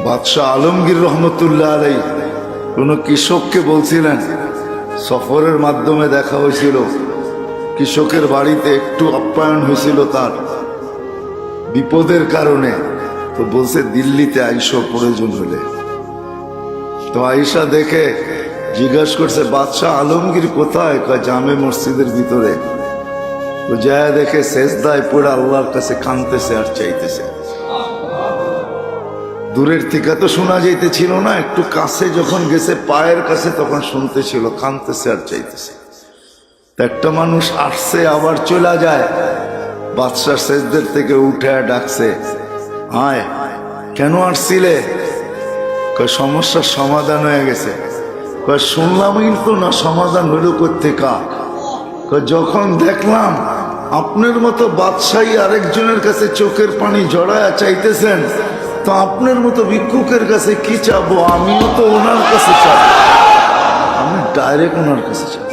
বাদশাহ আলমগীর রহমতুল্লাহ আলাই কোনো কৃষককে বলছিলেন, সফরের মাধ্যমে দেখা হয়েছিল, কৃষকের বাড়িতে একটু আপ্যায়ন হয়েছিল তার বিপদের কারণে, তো বলছে দিল্লিতে আইসো প্রয়োজন হলে। তো আইসা দেখে জিজ্ঞাসা করছে বাদশাহ আলমগীর কোথায়? কয় জামে মসজিদের ভিতরে। তো যায় দেখে সেজদায় পড়ে আল্লাহর কাছে কাঁদতেছে আর চাইতেছে। দূরের থেকে তো শোনা যাইতেছিল না, একটু কাছে যখন গেছে পায়ের কাছে তখন শুনতেছিল, কাঁদতেছে আর চাইতেছে। একটা মানুষ আসছে আবার চলে যায়, বাদশাহ সেজদের থেকে উঠে ডাকছে, আয় কেন আসছিলে? কয় সমস্যার সমাধান হয়ে গেছে। কয় শুনলামই তো না, সমাধান হইল কোত্থেকা? কয় যখন দেখলাম আপনার মতো বাদশাহী আরেকজনের কাছে চোখের পানি জড়ায়া চাইতেছেন, তো আপনার মতো ভিক্ষুকের কাছে কি চাবো? আমিও তো ওনার কাছে চাবো, আমি ডাইরেক্ট ওনার কাছে চাবো।